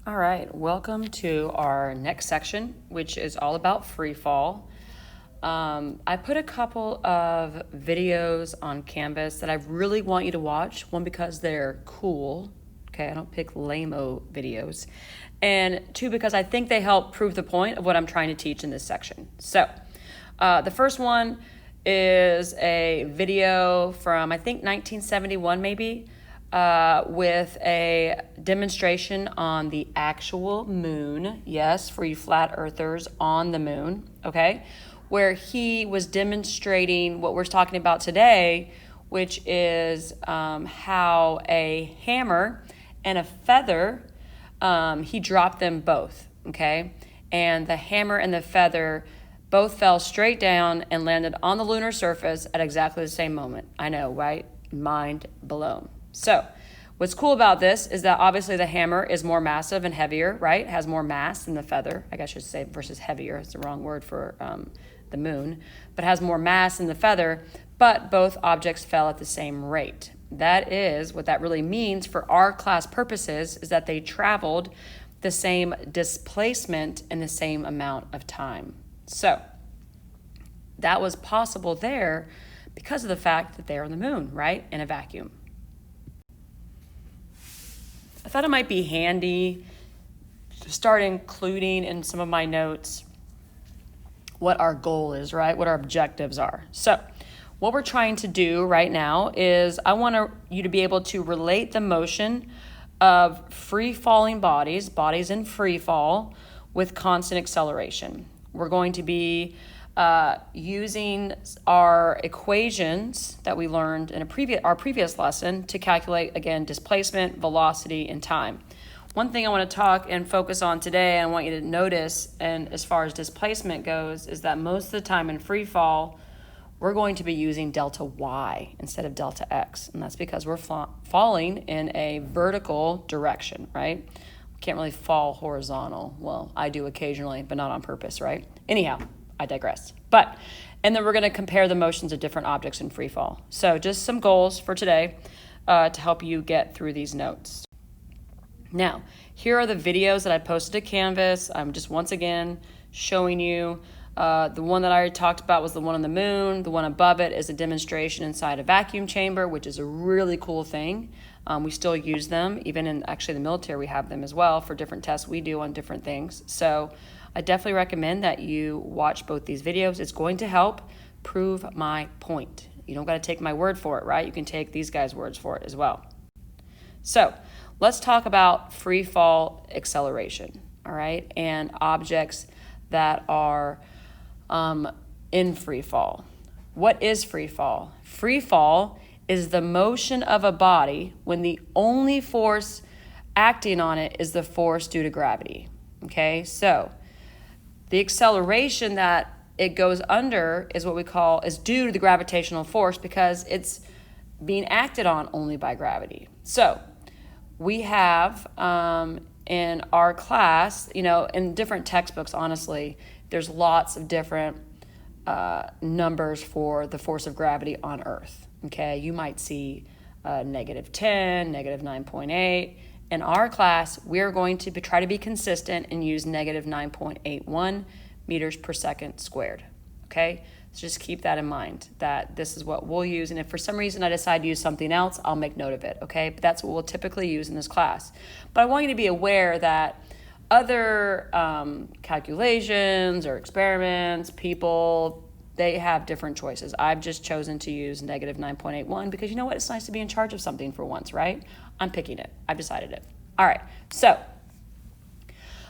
All right, welcome to our next section, which is all about free fall. I put a couple of videos on Canvas that I really want you to watch. One, because they're cool. Okay, I don't pick lame-o videos. And two, because I think they help prove the point of what I'm trying to teach in this section. So, the first one is a video from, I think, 1971 maybe, with a demonstration on the actual moon. Yes, for you flat earthers, on the moon, okay? Where he was demonstrating what we're talking about today, which is how a hammer and a feather, he dropped them both, okay? And the hammer and the feather both fell straight down and landed on the lunar surface at exactly the same moment. I know, right? Mind blown. So, what's cool about this is that obviously the hammer is more massive and heavier, right? It has more mass than the feather. I guess I should say versus heavier. It's the wrong word for the moon. But it has more mass than the feather, but both objects fell at the same rate. That is, what that really means for our class purposes is that they traveled the same displacement in the same amount of time. So, that was possible there because of the fact that they're on the moon, right? In a vacuum. I thought it might be handy to start including in some of my notes what our goal is, right? What our objectives are. So, what we're trying to do right now is I want you to be able to relate the motion of free-falling bodies in free fall, with constant acceleration. We're going to be using our equations that we learned in our previous lesson to calculate, again, displacement, velocity, and time. One thing I want to talk and focus on today, and I want you to notice, and as far as displacement goes, is that most of the time in free fall, we're going to be using delta y instead of delta x, and that's because we're falling in a vertical direction, right? We can't really fall horizontal. Well, I do occasionally, but not on purpose, right? Anyhow, I digress. And then we're going to compare the motions of different objects in free fall. So just some goals for today to help you get through these notes. Now, here are the videos that I posted to Canvas. I'm just once again showing you. The one that I already talked about was the one on the moon. The one above it is a demonstration inside a vacuum chamber, which is a really cool thing. We still use them. Even in actually the military, we have them as well for different tests we do on different things. So I definitely recommend that you watch both these videos. It's going to help prove my point. You don't got to take my word for it, right? You can take these guys' words for it as well. So let's talk about free fall acceleration, all right, and objects that are in free fall. What is free fall? Free fall is the motion of a body when the only force acting on it is the force due to gravity. Okay, so the acceleration that it goes under is what we call is due to the gravitational force because it's being acted on only by gravity. So we have in our class, in different textbooks, honestly, there's lots of different numbers for the force of gravity on Earth. Okay, you might see -10, -9.8. In our class, we're going to try to be consistent and use -9.81 meters per second squared. Okay, so just keep that in mind that this is what we'll use. And if for some reason I decide to use something else, I'll make note of it. Okay, but that's what we'll typically use in this class. But I want you to be aware that other calculations or experiments, people, they have different choices. I've just chosen to use -9.81 because you know what? It's nice to be in charge of something for once, right? I'm picking it. I've decided it. All right. So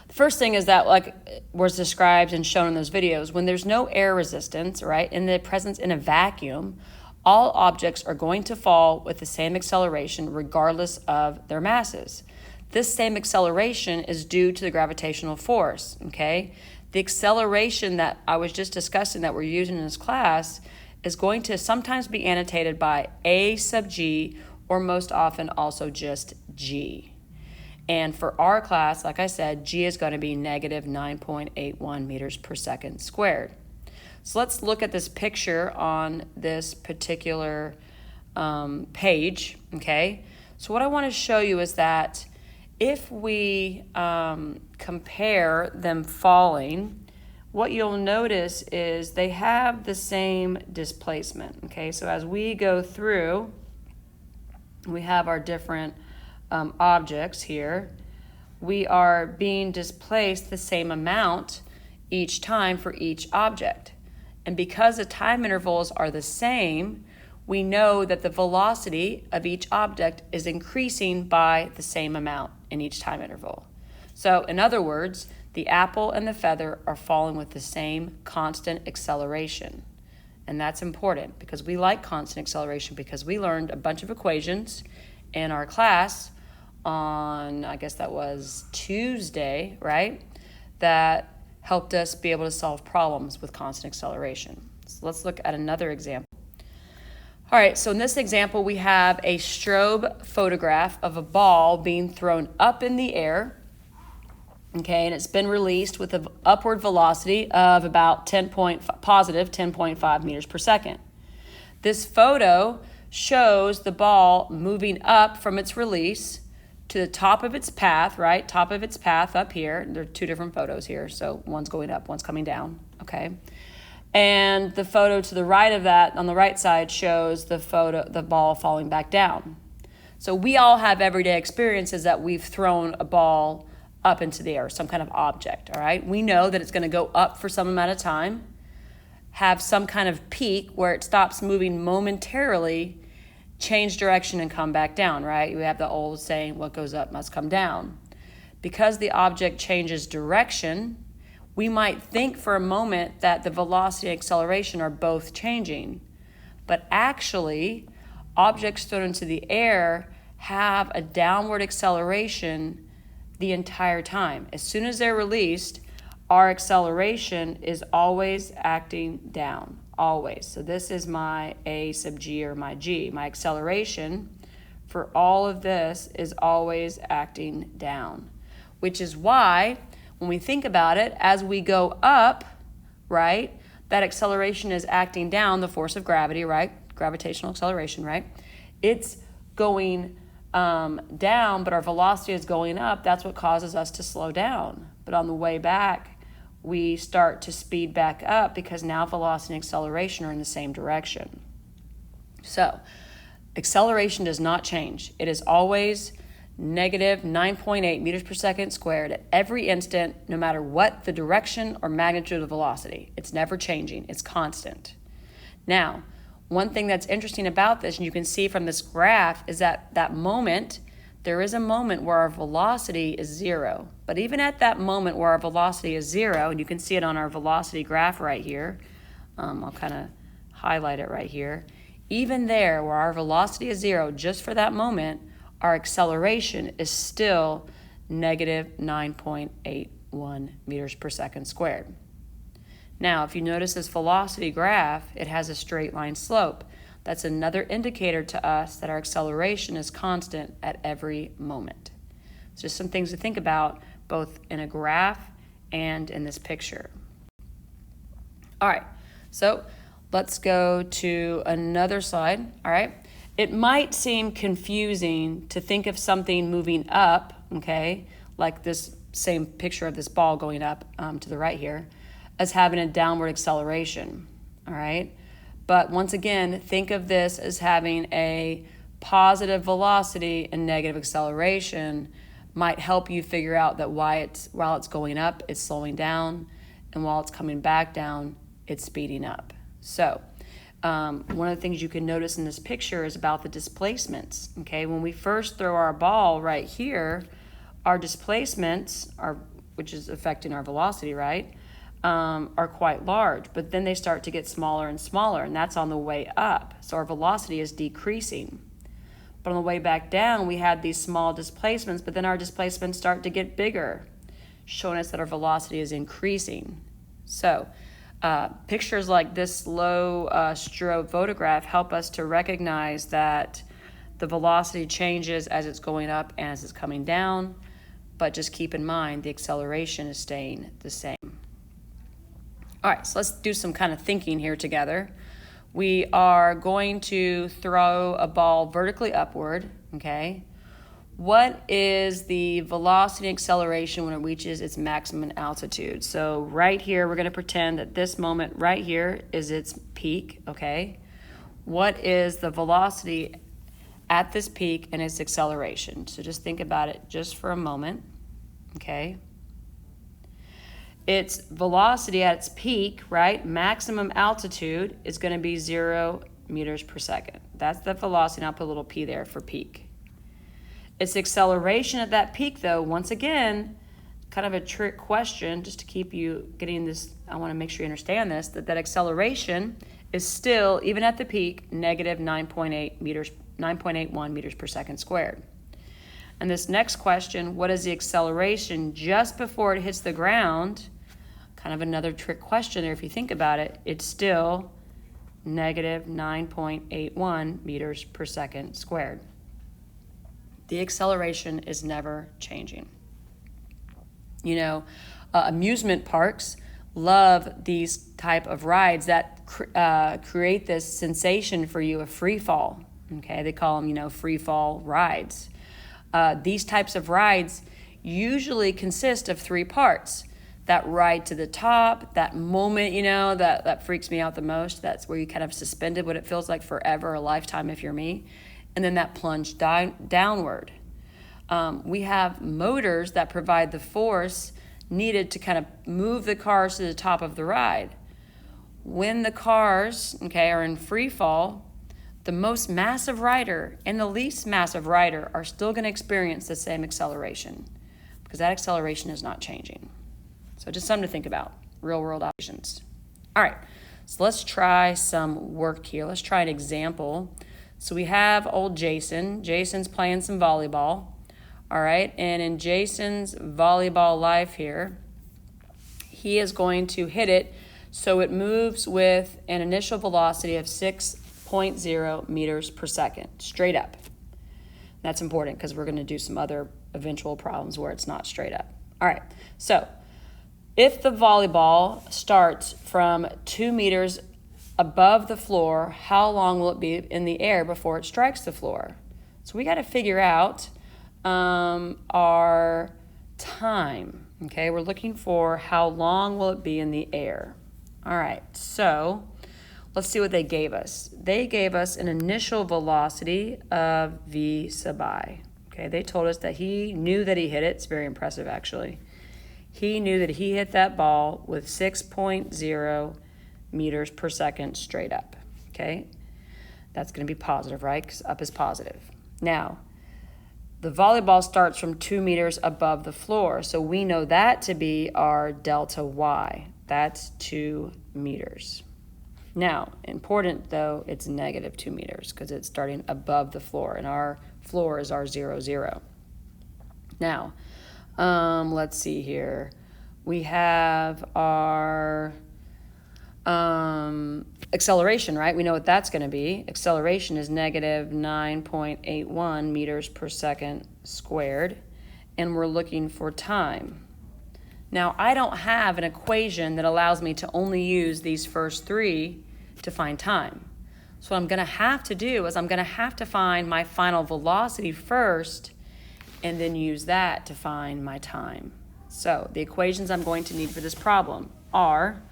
the first thing is that, like was described and shown in those videos, when there's no air resistance, right, in the presence in a vacuum, all objects are going to fall with the same acceleration regardless of their masses. This same acceleration is due to the gravitational force, okay? The acceleration that I was just discussing that we're using in this class is going to sometimes be annotated by A sub g, or most often also just g. And for our class, like I said, g is going to be -9.81 meters per second squared. So let's look at this picture on this particular page, okay? So what I want to show you is that if we compare them falling, what you'll notice is they have the same displacement, okay? So as we go through, we have our different objects here. We are being displaced the same amount each time for each object. And because the time intervals are the same, we know that the velocity of each object is increasing by the same amount in each time interval. So in other words, the apple and the feather are falling with the same constant acceleration. And that's important because we like constant acceleration because we learned a bunch of equations in our class on, I guess that was Tuesday, right? That helped us be able to solve problems with constant acceleration. So let's look at another example. All right, so in this example, we have a strobe photograph of a ball being thrown up in the air. Okay, and it's been released with an upward velocity of about positive 10.5 meters per second. This photo shows the ball moving up from its release to the top of its path, right? Top of its path up here. There are two different photos here, so one's going up, one's coming down, okay? And the photo to the right of that, on the right side, shows the ball falling back down. So we all have everyday experiences that we've thrown a ball up into the air, some kind of object, all right? We know that it's going to go up for some amount of time, have some kind of peak where it stops moving momentarily, change direction, and come back down, right? We have the old saying, what goes up must come down. Because the object changes direction, we might think for a moment that the velocity and acceleration are both changing, but actually, objects thrown into the air have a downward acceleration the entire time. As soon as they're released, our acceleration is always acting down, always. So this is my A sub g or my g. My acceleration for all of this is always acting down, which is why when we think about it, as we go up, right, that acceleration is acting down, the force of gravity, right, gravitational acceleration, right, it's going down, but our velocity is going up. That's what causes us to slow down. But on the way back, we start to speed back up because now velocity and acceleration are in the same direction. So acceleration does not change. It is always negative 9.8 meters per second squared at every instant, no matter what the direction or magnitude of the velocity. It's never changing. It's constant. Now, one thing that's interesting about this, and you can see from this graph, is that there is a moment where our velocity is zero. But even at that moment where our velocity is zero, and you can see it on our velocity graph right here, I'll kind of highlight it right here. Even there, where our velocity is zero, just for that moment, our acceleration is still negative 9.81 meters per second squared. Now, if you notice this velocity graph, it has a straight line slope. That's another indicator to us that our acceleration is constant at every moment. It's just some things to think about, both in a graph and in this picture. All right, so let's go to another slide, all right? It might seem confusing to think of something moving up, okay, like this same picture of this ball going up to the right here, as having a downward acceleration, all right? But once again, think of this as having a positive velocity and negative acceleration might help you figure out that while it's going up, it's slowing down, and while it's coming back down, it's speeding up. So one of the things you can notice in this picture is about the displacements, okay? When we first throw our ball right here, our displacements, which is affecting our velocity, right, are quite large, but then they start to get smaller and smaller, and that's on the way up. So our velocity is decreasing. But on the way back down, we had these small displacements, but then our displacements start to get bigger, showing us that our velocity is increasing. So pictures like this low strobe photograph help us to recognize that the velocity changes as it's going up and as it's coming down, but just keep in mind the acceleration is staying the same. All right, so let's do some kind of thinking here together. We are going to throw a ball vertically upward, okay? what is the velocity and acceleration when it reaches its maximum altitude? So right here, we're going to pretend that this moment right here is its peak, okay? What is the velocity at this peak and its acceleration? So just think about it just for a moment, okay? Its velocity at its peak, right, maximum altitude is going to be 0 meters per second. That's the velocity, and I'll put a little p there for peak. Its acceleration at that peak, though, once again, kind of a trick question just to keep you getting this. I want to make sure you understand this, that acceleration is still, even at the peak, negative 9.81 meters per second squared. And this next question, what is the acceleration just before it hits the ground? Kind of another trick question there if you think about it. It's still negative 9.81 meters per second squared. The acceleration is never changing. You know, amusement parks love these type of rides that create this sensation for you of free fall. Okay, they call them, you know, free fall rides. These types of rides usually consist of 3 parts. That ride to the top, that moment, you know, that freaks me out the most. That's where you kind of suspended what it feels like forever, a lifetime if you're me. And then that plunge downward. We have motors that provide the force needed to kind of move the cars to the top of the ride. When the cars, okay, are in free fall, the most massive rider and the least massive rider are still going to experience the same acceleration because that acceleration is not changing. So just something to think about, real world operations. All right, so let's try some work here. Let's try an example. So we have old Jason. Jason's playing some volleyball. All right, and in Jason's volleyball life here, he is going to hit it so it moves with an initial velocity of 6.0 meters per second, straight up. That's important because we're going to do some other eventual problems where it's not straight up. All right, so if the volleyball starts from 2 meters above the floor, how long will it be in the air before it strikes the floor? So we got to figure out our time. Okay, we're looking for how long will it be in the air. All right, so let's see what they gave us. They gave us an initial velocity of v sub I. Okay, they told us that he knew that he hit it. It's very impressive, actually. He knew that he hit that ball with 6.0 meters per second straight up. Okay, that's going to be positive, right? Because up is positive. Now, the volleyball starts from 2 meters above the floor, so we know that to be our delta y. That's 2 meters. Now, important though, it's negative 2 meters because it's starting above the floor, and our floor is our 0, 0. Now, let's see here. We have our acceleration, right? We know what that's going to be. Acceleration is negative 9.81 meters per second squared, and we're looking for time. Now, I don't have an equation that allows me to only use these first 3 to find time. So what I'm going to have to do is I'm going to have to find my final velocity first and then use that to find my time. So the equations I'm going to need for this problem are,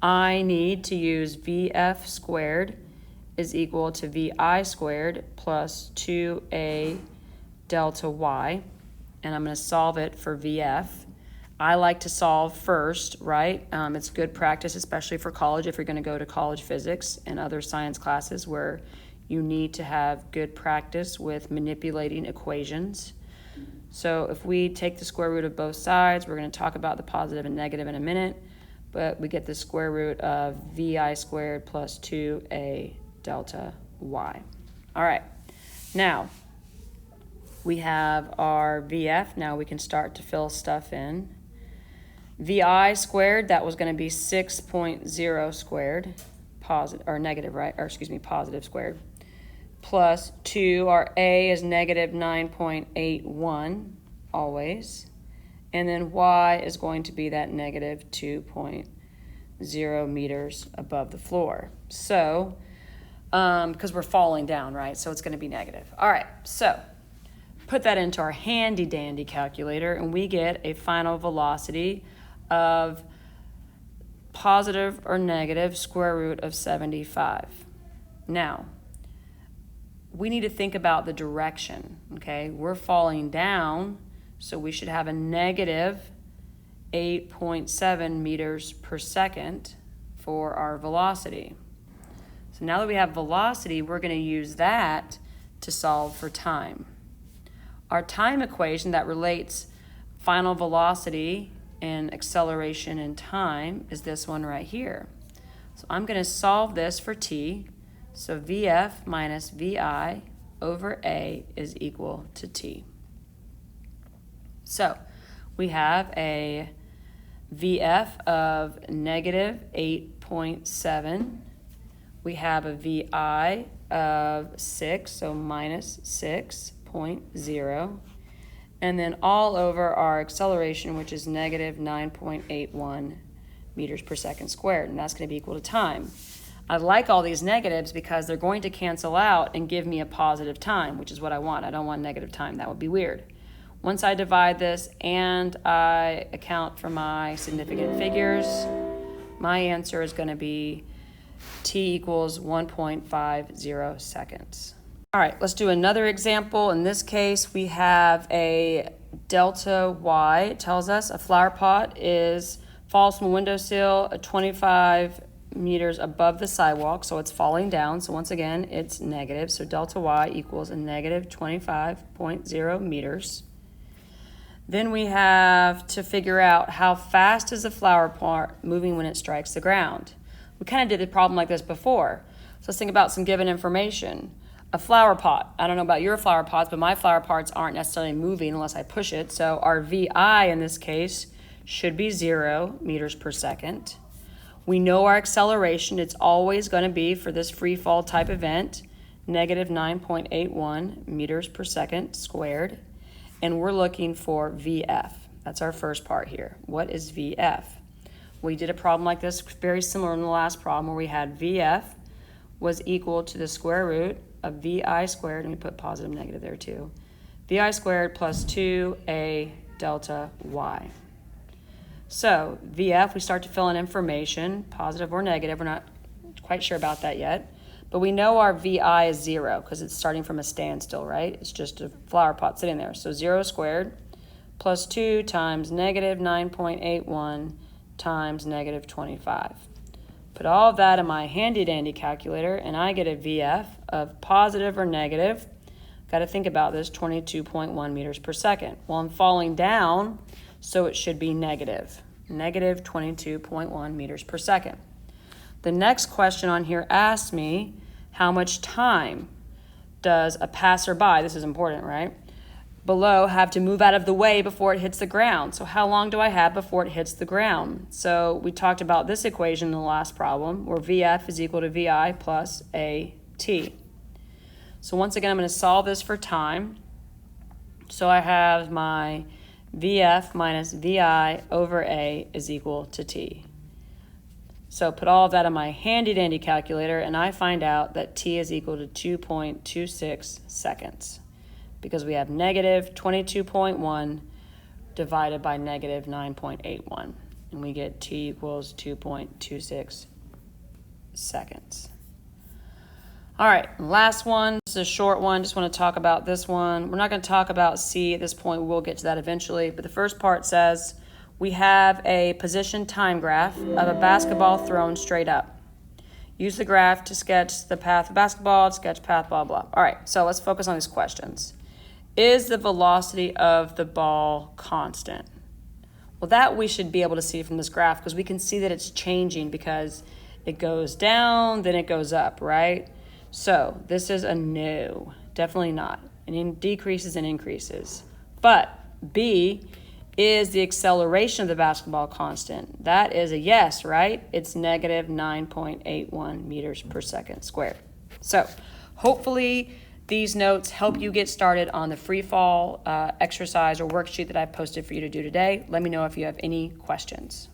I need to use VF squared is equal to VI squared plus 2A delta Y, and I'm going to solve it for VF. I like to solve first, right? It's good practice, especially for college, if you're going to go to college physics and other science classes where you need to have good practice with manipulating equations. So if we take the square root of both sides, we're going to talk about the positive and negative in a minute, but we get the square root of VI squared plus 2A delta Y. All right, now we have our VF. Now we can start to fill stuff in. VI squared, that was going to be 6.0 squared, positive, or negative, right? Or excuse me, positive squared. Plus 2, our A is negative 9.81, always. And then Y is going to be that negative 2.0 meters above the floor. So, because we're falling down, right? So it's going to be negative. All right, so put that into our handy dandy calculator, and we get a final velocity of positive or negative square root of 75. Now, we need to think about the direction, okay? We're falling down, so we should have a negative 8.7 meters per second for our velocity. So now that we have velocity, we're going to use that to solve for time. Our time equation that relates final velocity and acceleration in time is this one right here. So I'm going to solve this for t. So VF minus VI over A is equal to t. So we have a VF of negative 8.7. We have a VI of 6, so minus 6.0. And then all over our acceleration, which is negative 9.81 meters per second squared. And that's going to be equal to time. I like all these negatives because they're going to cancel out and give me a positive time, which is what I want. I don't want negative time. That would be weird. Once I divide this and I account for my significant figures, my answer is going to be t equals 1.50 seconds. All right, let's do another example. In this case, we have a delta y. It tells us a flower pot falls from a windowsill at 25 meters above the sidewalk, so it's falling down. So once again, it's negative. So delta y equals a negative 25.0 meters. Then we have to figure out how fast is the flower pot moving when it strikes the ground. We kind of did a problem like this before. So let's think about some given information. A flower pot. I don't know about your flower pots, but my flower pots aren't necessarily moving unless I push it. So our VI in this case should be 0 meters per second. We know our acceleration. It's always going to be, for this free fall type event, negative 9.81 meters per second squared. And we're looking for VF. That's our first part here. What is VF? We did a problem like this, very similar in the last problem, where we had VF was equal to the square root of VI squared, and we put positive and negative there too. VI squared plus 2A delta Y. So VF, we start to fill in information, positive or negative. We're not quite sure about that yet. But we know our VI is 0 because it's starting from a standstill, right? It's just a flower pot sitting there. So 0 squared plus 2 times negative 9.81 times negative 25. Put all of that in my handy-dandy calculator, and I get a VF of positive or negative. Got to think about this, 22.1 meters per second. Well, I'm falling down, so it should be negative 22.1 meters per second. The next question on here asks me, how much time does a passerby, this is important, right, below have to move out of the way before it hits the ground? So how long do I have before it hits the ground? So we talked about this equation in the last problem, where VF is equal to VI plus AT. So once again, I'm going to solve this for time. So I have my VF minus VI over A is equal to T. So put all of that in my handy-dandy calculator, and I find out that T is equal to 2.26 seconds, because we have negative 22.1 divided by negative 9.81, and we get T equals 2.26 seconds. All right, last one. This is a short one. Just want to talk about this one. We're not going to talk about C at this point. We'll get to that eventually. But the first part says we have a position time graph of a basketball thrown straight up. Use the graph to sketch the path of basketball, sketch path, blah, blah. All right, so let's focus on these questions. Is the velocity of the ball constant? Well, that we should be able to see from this graph, because we can see that it's changing because it goes down, then it goes up, right? So this is a no, definitely not. And it decreases and increases. But B, is the acceleration of the basketball constant? That is a yes, right? It's negative 9.81 meters per second squared. So hopefully these notes help you get started on the free fall exercise or worksheet that I've posted for you to do today. Let me know if you have any questions.